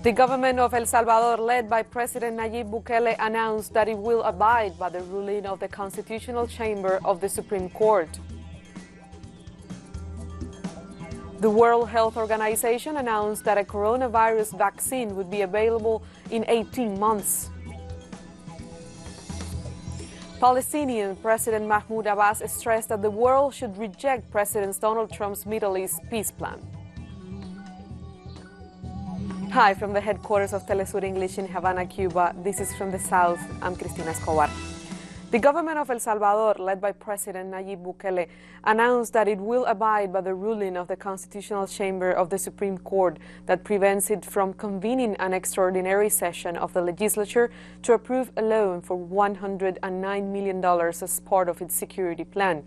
The government of El Salvador, led by President Nayib Bukele, announced that it will abide by the ruling of the Constitutional Chamber of the Supreme Court. The World Health Organization announced that a coronavirus vaccine would be available in 18 months. Palestinian President Mahmoud Abbas stressed that the world should reject President Donald Trump's Middle East peace plan. Hi, from the headquarters of Telesur English in Havana, Cuba. This is From the South. I'm Cristina Escobar. The government of El Salvador, led by President Nayib Bukele, announced that it will abide by the ruling of the Constitutional Chamber of the Supreme Court that prevents it from convening an extraordinary session of the legislature to approve a loan for $109 million as part of its security plan.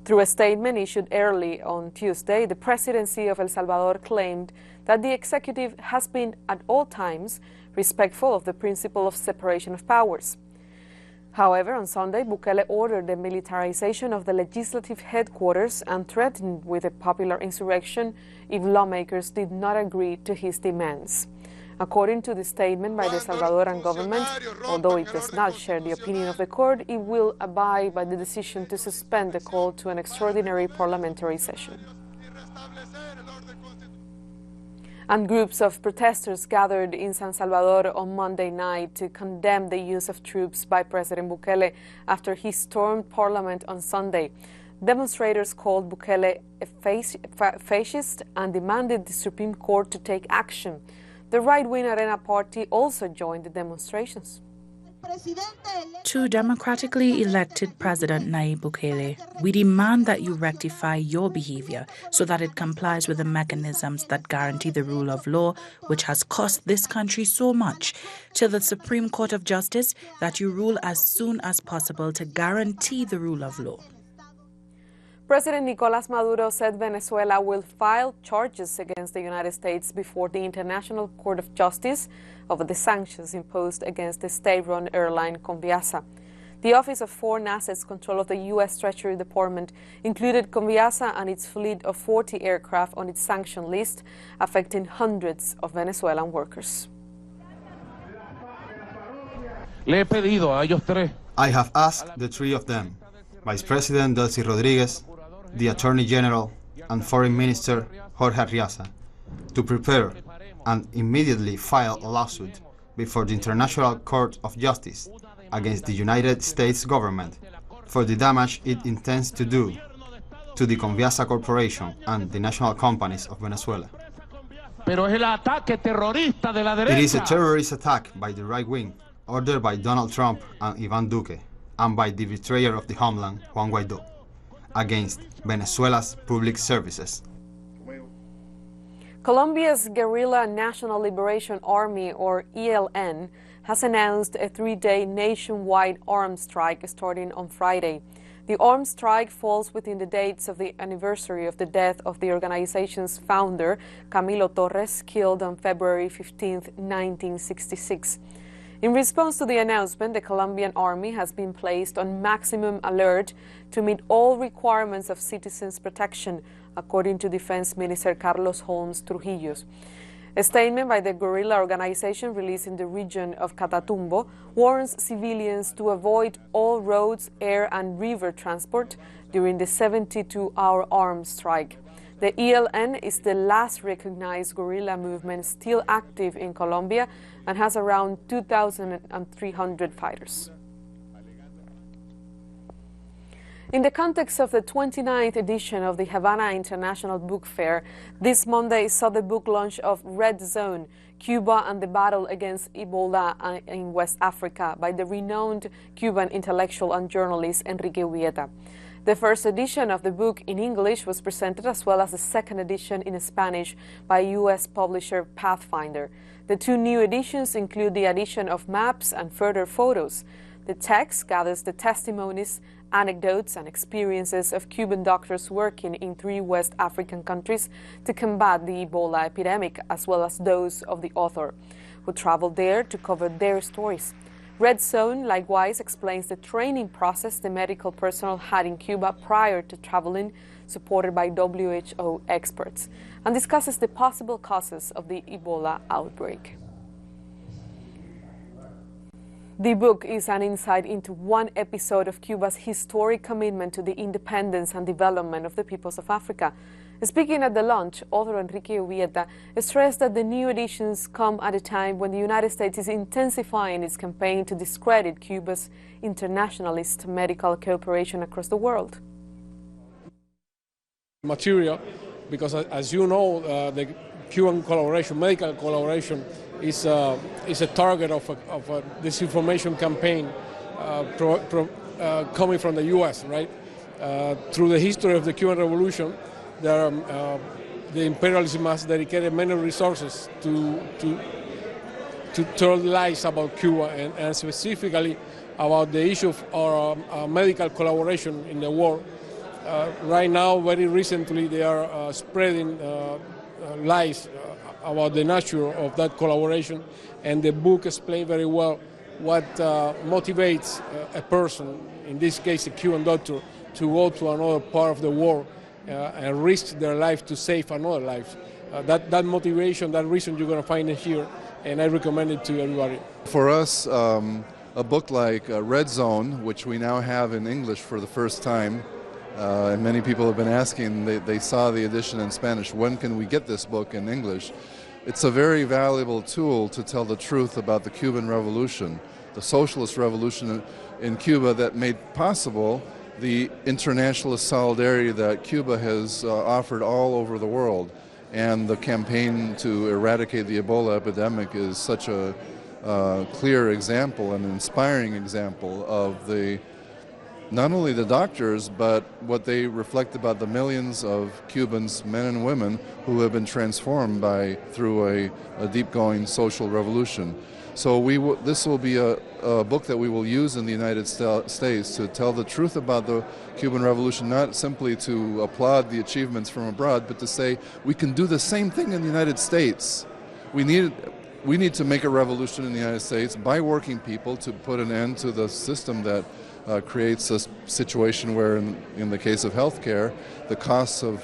Through a statement issued early on Tuesday, the presidency of El Salvador claimed that the executive has been at all times respectful of the principle of separation of powers. However, on Sunday, Bukele ordered the militarization of the legislative headquarters and threatened with a popular insurrection if lawmakers did not agree to his demands. According to the statement by the Salvadoran government, although it does not share the opinion of the court, it will abide by the decision to suspend the call to an extraordinary parliamentary session. And groups of protesters gathered in San Salvador on Monday night to condemn the use of troops by President Bukele after he stormed Parliament on Sunday. Demonstrators called Bukele a fascist and demanded the Supreme Court to take action. The right-wing Arena Party also joined the demonstrations. To democratically elected President Nayib Bukele, we demand that you rectify your behavior so that it complies with the mechanisms that guarantee the rule of law, which has cost this country so much. To the Supreme Court of Justice, that you rule as soon as possible to guarantee the rule of law. President Nicolás Maduro said Venezuela will file charges against the United States before the International Court of Justice over the sanctions imposed against the state-run airline Conviasa. The Office of Foreign Assets Control of the U.S. Treasury Department included Conviasa and its fleet of 40 aircraft on its sanction list, affecting hundreds of Venezuelan workers. I have asked the three of them, Vice President Delcy Rodriguez, the Attorney General, and Foreign Minister Jorge Arriaza, to prepare and immediately file a lawsuit before the International Court of Justice against the United States government for the damage it intends to do to the Conviasa Corporation and the national companies of Venezuela. It is a terrorist attack by the right wing, ordered by Donald Trump and Iván Duque, and by the betrayer of the homeland, Juan Guaidó, against Venezuela's public services. Colombia's Guerrilla National Liberation Army, or ELN, has announced a 3-day nationwide armed strike starting on Friday. The armed strike falls within the dates of the anniversary of the death of the organization's founder, Camilo Torres, killed on February 15, 1966. In response to the announcement, the Colombian army has been placed on maximum alert to meet all requirements of citizens' protection, according to Defense Minister Carlos Holmes Trujillo. A statement by the guerrilla organization released in the region of Catatumbo warns civilians to avoid all roads, air and river transport during the 72-hour armed strike. The ELN is the last recognized guerrilla movement still active in Colombia and has around 2,300 fighters. In the context of the 29th edition of the Havana International Book Fair, this Monday saw the book launch of Red Zone, Cuba and the Battle Against Ebola in West Africa by the renowned Cuban intellectual and journalist Enrique Urbieta. The first edition of the book in English was presented, as well as the second edition in Spanish by U.S. publisher Pathfinder. The two new editions include the addition of maps and further photos. The text gathers the testimonies, anecdotes and experiences of Cuban doctors working in 3 West African countries to combat the Ebola epidemic, as well as those of the author, who traveled there to cover their stories. Red Zone likewise explains the training process the medical personnel had in Cuba prior to traveling, supported by WHO experts, and discusses the possible causes of the Ebola outbreak. The book is an insight into one episode of Cuba's historic commitment to the independence and development of the peoples of Africa. Speaking at the launch, author Enrique Ubieta stressed that the new editions come at a time when the United States is intensifying its campaign to discredit Cuba's internationalist medical cooperation across the world. Material, because as you know, the Cuban collaboration, medical collaboration, is a target of a disinformation campaign coming from the U.S., right? Through the history of the Cuban Revolution, the imperialism has dedicated many resources to tell lies about Cuba and specifically about the issue of medical collaboration in the war. Right now, very recently, they are spreading lies about the nature of that collaboration, and the book explains very well what motivates a person, in this case a Cuban doctor, to go to another part of the world and risk their life to save another life. That motivation, that reason you're going to find it here, and I recommend it to everybody. For us, a book like Red Zone, which we now have in English for the first time, and many people have been asking, they saw the edition in Spanish, when can we get this book in English? It's a very valuable tool to tell the truth about the Cuban Revolution, the socialist revolution in Cuba that made possible the internationalist solidarity that Cuba has offered all over the world. And the campaign to eradicate the Ebola epidemic is such a clear example, an inspiring example of not only the doctors, but what they reflect about the millions of Cubans, men and women, who have been transformed through a deep-going social revolution. So this will be a book that we will use in the United States to tell the truth about the Cuban Revolution, not simply to applaud the achievements from abroad, but to say we can do the same thing in the United States. We need to make a revolution in the United States by working people to put an end to the system that creates a situation where, in the case of healthcare, the costs of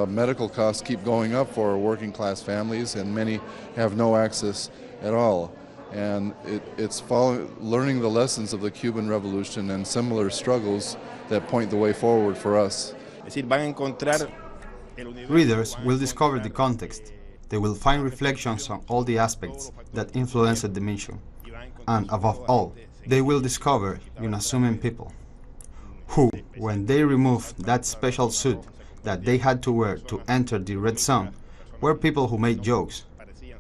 medical costs keep going up for working class families, and many have no access at all. And it's learning the lessons of the Cuban Revolution and similar struggles that point the way forward for us. Readers will discover the context. They will find reflections on all the aspects that influenced the mission. And above all, they will discover unassuming people who, when they removed that special suit that they had to wear to enter the Red Zone, were people who made jokes,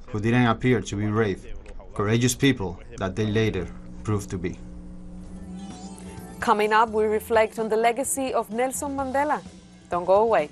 who didn't appear to be brave, courageous people that they later proved to be. Coming up, we reflect on the legacy of Nelson Mandela. Don't go away.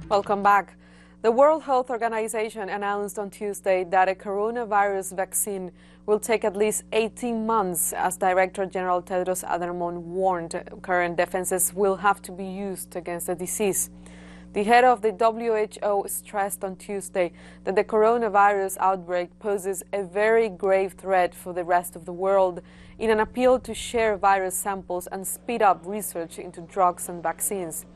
Welcome back. The World Health Organization announced on Tuesday that a coronavirus vaccine will take at least 18 months, as Director General Tedros Adhanom warned current defenses will have to be used against the disease. The head of the WHO stressed on Tuesday that the coronavirus outbreak poses a very grave threat for the rest of the world, in an appeal to share virus samples and speed up research into drugs and vaccines.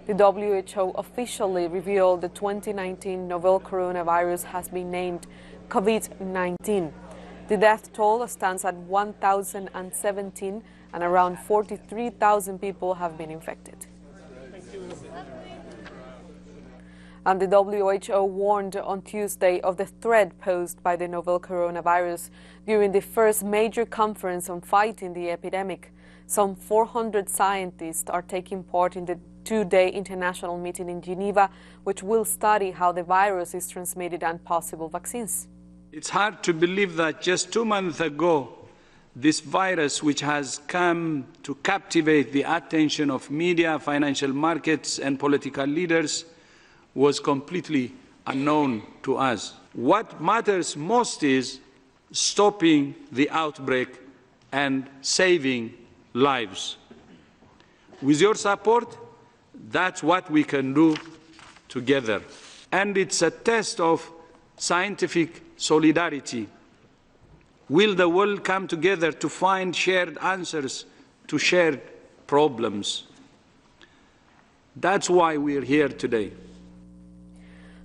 The WHO officially revealed the 2019 novel coronavirus has been named COVID-19. The death toll stands at 1,017 and around 43,000 people have been infected. And the WHO warned on Tuesday of the threat posed by the novel coronavirus during the first major conference on fighting the epidemic. Some 400 scientists are taking part in the two-day international meeting in Geneva, which will study how the virus is transmitted and possible vaccines. It's hard to believe that just 2 months ago, this virus, which has come to captivate the attention of media, financial markets, and political leaders, was completely unknown to us. What matters most is stopping the outbreak and saving lives. With your support, that's what we can do together. And it's a test of scientific solidarity. Will the world come together to find shared answers to shared problems? That's why we're here today.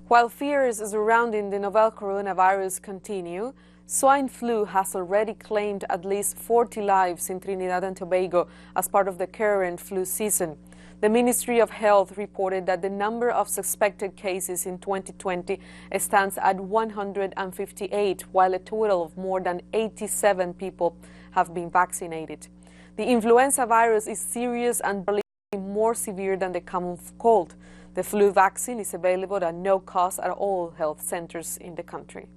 While fears surrounding the novel coronavirus continue, swine flu has already claimed at least 40 lives in Trinidad and Tobago as part of the current flu season. The Ministry of Health reported that the number of suspected cases in 2020 stands at 158, while a total of more than 87 people have been vaccinated. The influenza virus is serious and more severe than the common cold. The flu vaccine is available at no cost at all health centers in the country.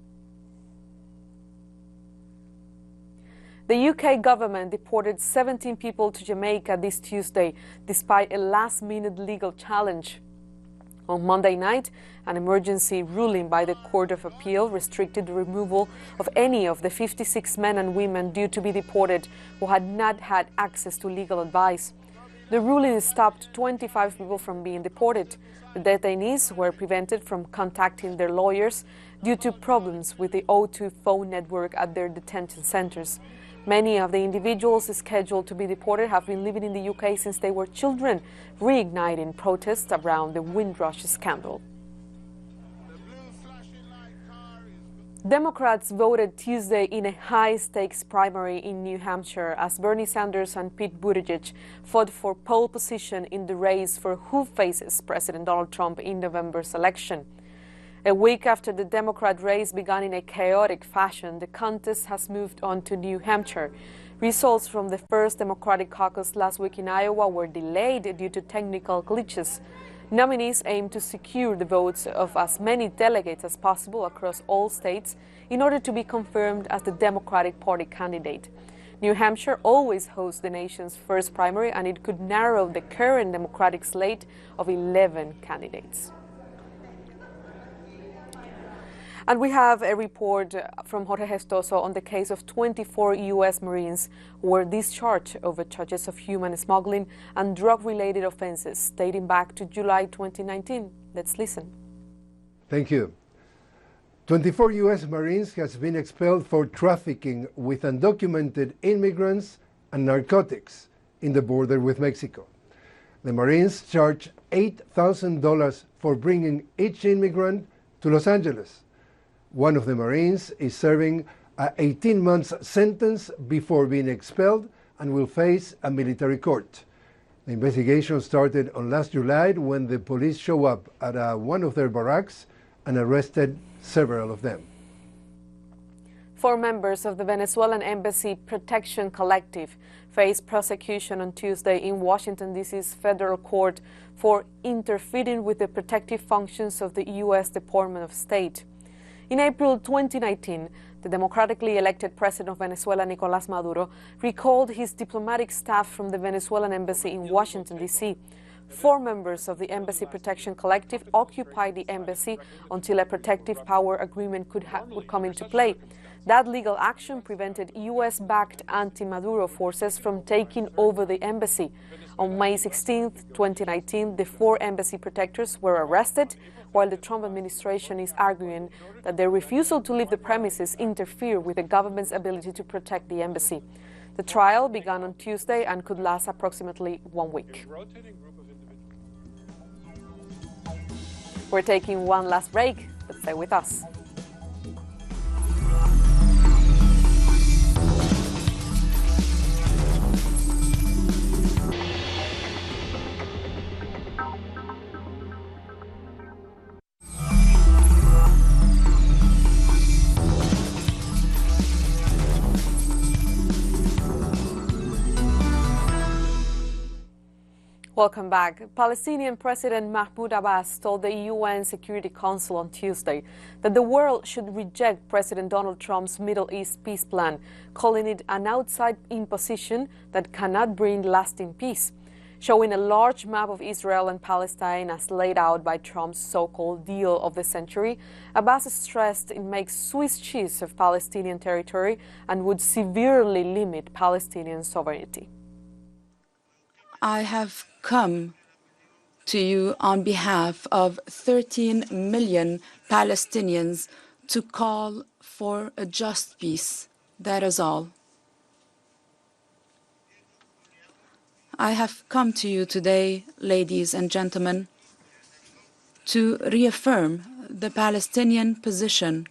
The UK government deported 17 people to Jamaica this Tuesday, despite a last-minute legal challenge. On Monday night, an emergency ruling by the Court of Appeal restricted the removal of any of the 56 men and women due to be deported who had not had access to legal advice. The ruling stopped 25 people from being deported. The detainees were prevented from contacting their lawyers due to problems with the O2 phone network at their detention centers. Many of the individuals scheduled to be deported have been living in the UK since they were children, reigniting protests around the Windrush scandal. Democrats voted Tuesday in a high-stakes primary in New Hampshire as Bernie Sanders and Pete Buttigieg fought for pole position in the race for who faces President Donald Trump in November's election. A week after the Democrat race began in a chaotic fashion, the contest has moved on to New Hampshire. Results from the first Democratic caucus last week in Iowa were delayed due to technical glitches. Nominees aim to secure the votes of as many delegates as possible across all states in order to be confirmed as the Democratic Party candidate. New Hampshire always hosts the nation's first primary, and it could narrow the current Democratic slate of 11 candidates. And we have a report from Jorge Gestoso on the case of 24 U.S. Marines who were discharged over charges of human smuggling and drug-related offenses dating back to July 2019. Let's listen. Thank you. 24 U.S. Marines has been expelled for trafficking with undocumented immigrants and narcotics in the border with Mexico. The Marines charged $8,000 for bringing each immigrant to Los Angeles. One of the Marines is serving an 18-month sentence before being expelled and will face a military court. The investigation started on last July when the police showed up at one of their barracks and arrested several of them. 4 members of the Venezuelan Embassy Protection Collective faced prosecution on Tuesday in Washington, D.C.'s federal court for interfering with the protective functions of the U.S. Department of State. In April 2019, the democratically elected president of Venezuela, Nicolás Maduro, recalled his diplomatic staff from the Venezuelan embassy in Washington, D.C. 4 members of the Embassy Protection Collective occupied the embassy until a protective power agreement would come into play. That legal action prevented U.S.-backed anti-Maduro forces from taking over the embassy. On May 16, 2019, the 4 embassy protectors were arrested, while the Trump administration is arguing that their refusal to leave the premises interfere with the government's ability to protect the embassy. The trial began on Tuesday and could last approximately 1 week. We're taking one last break, but stay with us. Welcome back. Palestinian President Mahmoud Abbas told the UN Security Council on Tuesday that the world should reject President Donald Trump's Middle East peace plan, calling it an outside imposition that cannot bring lasting peace. Showing a large map of Israel and Palestine as laid out by Trump's so-called deal of the century, Abbas stressed it makes Swiss cheese of Palestinian territory and would severely limit Palestinian sovereignty. I have come to you on behalf of 13 million Palestinians to call for a just peace. That is all. I have come to you today, ladies and gentlemen, to reaffirm the Palestinian position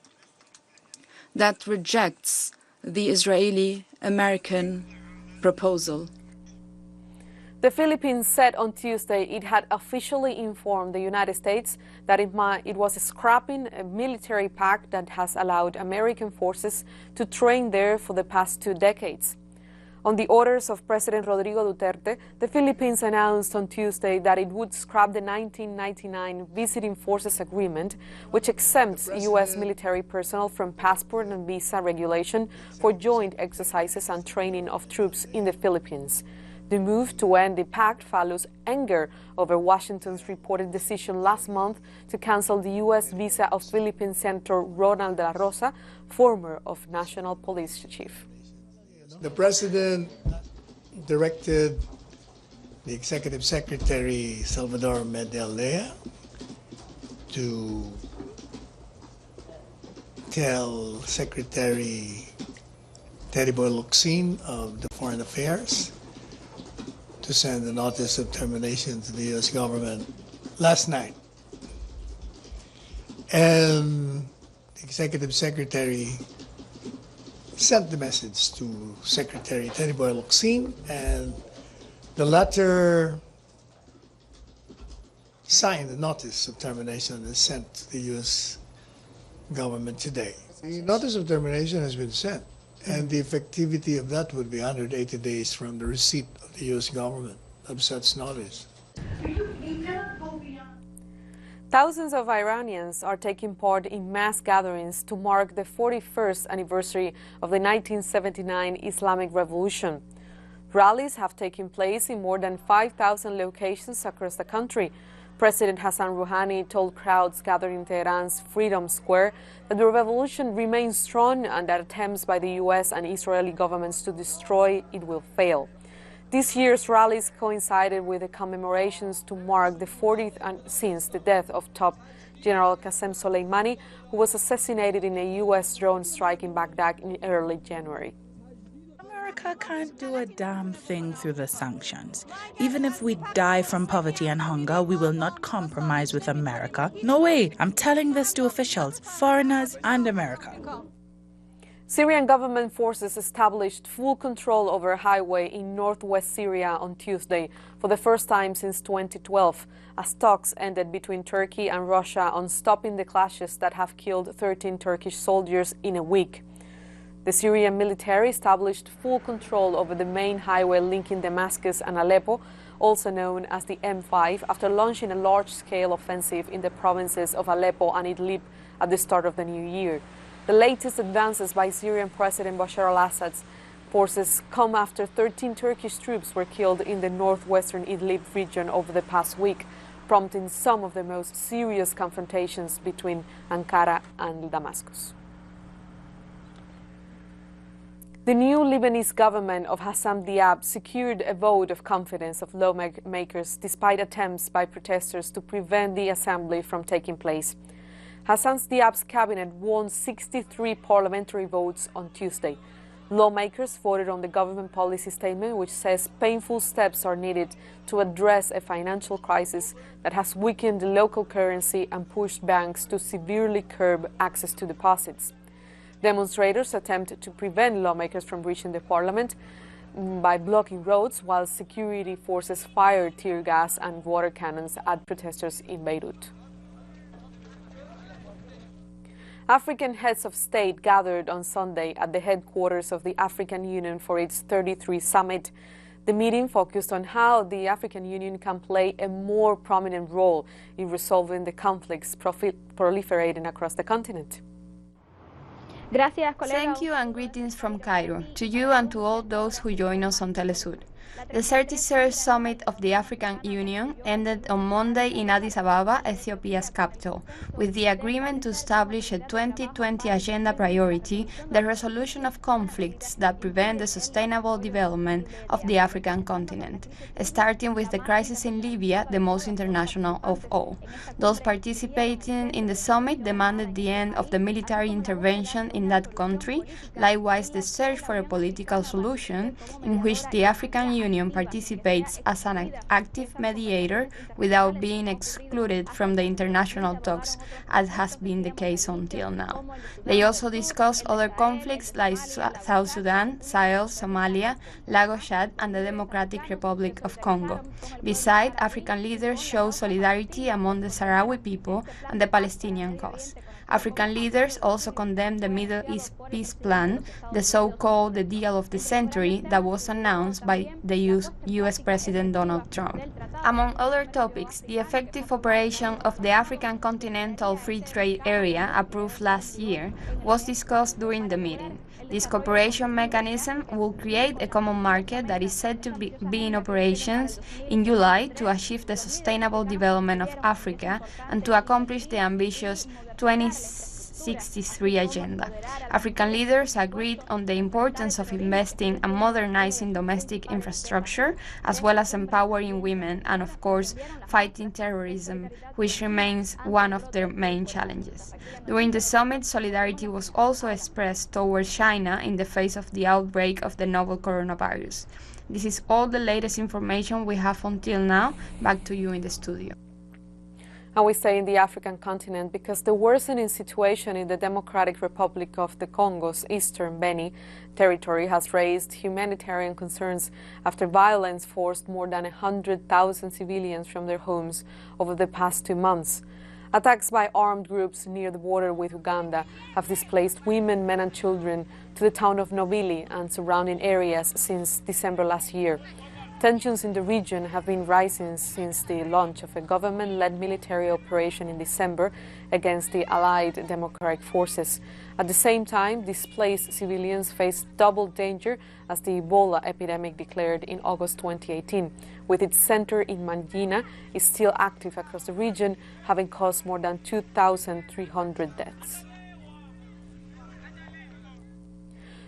that rejects the Israeli-American proposal. The Philippines said on Tuesday it had officially informed the United States that it was scrapping a military pact that has allowed American forces to train there for the past 2 decades. On the orders of President Rodrigo Duterte, the Philippines announced on Tuesday that it would scrap the 1999 Visiting Forces Agreement, which exempts U.S. military personnel from passport and visa regulation for joint exercises and training of troops in the Philippines. The move to end the pact follows anger over Washington's reported decision last month to cancel the U.S. visa of Philippine Senator Ronald de la Rosa, former of National Police Chief. The President directed the Executive Secretary Salvador Medellea to tell Secretary Teddy Boy Locsin of the Foreign Affairs to send a notice of termination to the U.S. government last night. And the Executive Secretary sent the message to Secretary Teddy Boy Locsin, and the latter signed the notice of termination and sent to the U.S. government today. The notice of termination has been sent, and the effectivity of that would be 180 days from the receipt of the U.S. government of such notice. Thousands of Iranians are taking part in mass gatherings to mark the 41st anniversary of the 1979 Islamic Revolution. Rallies have taken place in more than 5,000 locations across the country. President Hassan Rouhani told crowds gathered in Tehran's Freedom Square that the revolution remains strong and that attempts by the U.S. and Israeli governments to destroy it will fail. This year's rallies coincided with the commemorations to mark the 40th since the death of top General Qasem Soleimani, who was assassinated in a U.S. drone strike in Baghdad in early January. America can't do a damn thing through the sanctions. Even if we die from poverty and hunger, we will not compromise with America. No way. I'm telling this to officials, foreigners, and America. Syrian government forces established full control over a highway in northwest Syria on Tuesday for the first time since 2012, as talks ended between Turkey and Russia on stopping the clashes that have killed 13 Turkish soldiers in a week. The Syrian military established full control over the main highway linking Damascus and Aleppo, also known as the M5, after launching a large-scale offensive in the provinces of Aleppo and Idlib at the start of the new year. The latest advances by Syrian President Bashar al-Assad's forces come after 13 Turkish troops were killed in the northwestern Idlib region over the past week, prompting some of the most serious confrontations between Ankara and Damascus. The new Lebanese government of Hassan Diab secured a vote of confidence of lawmakers despite attempts by protesters to prevent the assembly from taking place. Hassan Diab's cabinet won 63 parliamentary votes on Tuesday. Lawmakers voted on the government policy statement, which says painful steps are needed to address a financial crisis that has weakened the local currency and pushed banks to severely curb access to deposits. Demonstrators attempted to prevent lawmakers from reaching the parliament by blocking roads, while security forces fired tear gas and water cannons at protesters in Beirut. African heads of state gathered on Sunday at the headquarters of the African Union for its 33rd summit. The meeting focused on how the African Union can play a more prominent role in resolving the conflicts proliferating across the continent. Thank you and greetings from Cairo, to you and to all those who join us on Telesur. The 33rd Summit of the African Union ended on Monday in Addis Ababa, Ethiopia's capital, with the agreement to establish a 2020 agenda priority, the resolution of conflicts that prevent the sustainable development of the African continent, starting with the crisis in Libya, the most international of all. Those participating in the summit demanded the end of the military intervention in that country, likewise the search for a political solution in which the African Union participates as an active mediator without being excluded from the international talks, as has been the case until now. They also discussed other conflicts like South Sudan, Sahel, Somalia, Lagos, Chad, and the Democratic Republic of Congo. Besides, African leaders showed solidarity among the Sahrawi people and the Palestinian cause. African leaders also condemned the Middle East peace plan, the so-called the deal of the century that was announced by the US President Donald Trump. Among other topics, the effective operation of the African Continental Free Trade Area, approved last year, was discussed during the meeting. This cooperation mechanism will create a common market that is said to be in operations in July to achieve the sustainable development of Africa and to accomplish the ambitious 2063 agenda. African leaders agreed on the importance of investing and modernizing domestic infrastructure, as well as empowering women and, of course, fighting terrorism, which remains one of their main challenges. During the summit, solidarity was also expressed towards China in the face of the outbreak of the novel coronavirus. This is all the latest information we have until now. Back to you in the studio. And we stay in the African continent because the worsening situation in the Democratic Republic of the Congo's eastern Beni territory has raised humanitarian concerns after violence forced more than 100,000 civilians from their homes over the past 2 months. Attacks by armed groups near the border with Uganda have displaced women, men and children to the town of Nobili and surrounding areas since December last year. Tensions in the region have been rising since the launch of a government-led military operation in December against the Allied Democratic Forces. At the same time, displaced civilians face double danger as the Ebola epidemic declared in August 2018, with its center in Mangina, is still active across the region, having caused more than 2,300 deaths.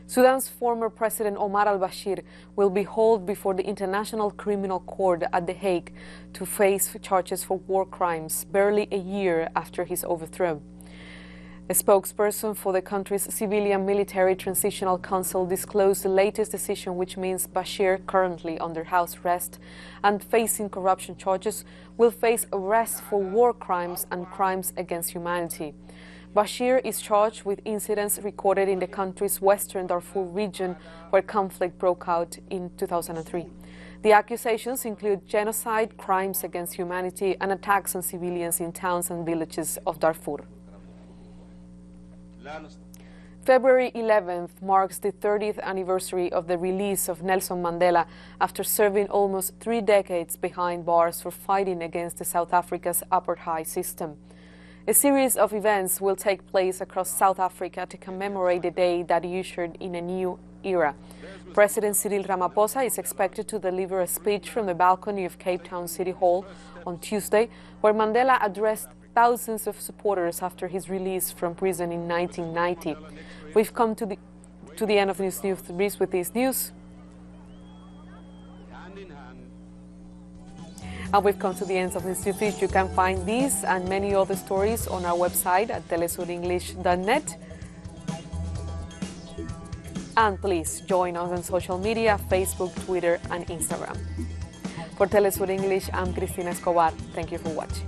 Sudan's former President Omar al-Bashir will be hauled before the International Criminal Court at The Hague to face charges for war crimes barely a year after his overthrow. A spokesperson for the country's civilian military transitional council disclosed the latest decision, which means Bashir, currently under house arrest and facing corruption charges, will face arrest for war crimes and crimes against humanity. Bashir is charged with incidents recorded in the country's western Darfur region, where conflict broke out in 2003. The accusations include genocide, crimes against humanity, and attacks on civilians in towns and villages of Darfur. February 11th marks the 30th anniversary of the release of Nelson Mandela after serving almost 3 decades behind bars for fighting against the South Africa's apartheid system. A series of events will take place across South Africa to commemorate the day that ushered in a new era. President Cyril Ramaphosa is expected to deliver a speech from the balcony of Cape Town City Hall on Tuesday, where Mandela addressed thousands of supporters after his release from prison in 1990. We've come to the end of this news with this news. And we've come to the end of this news. You can find these and many other stories on our website at telesurenglish.net. And please join us on social media, Facebook, Twitter, and Instagram. For Telesur English, I'm Cristina Escobar. Thank you for watching.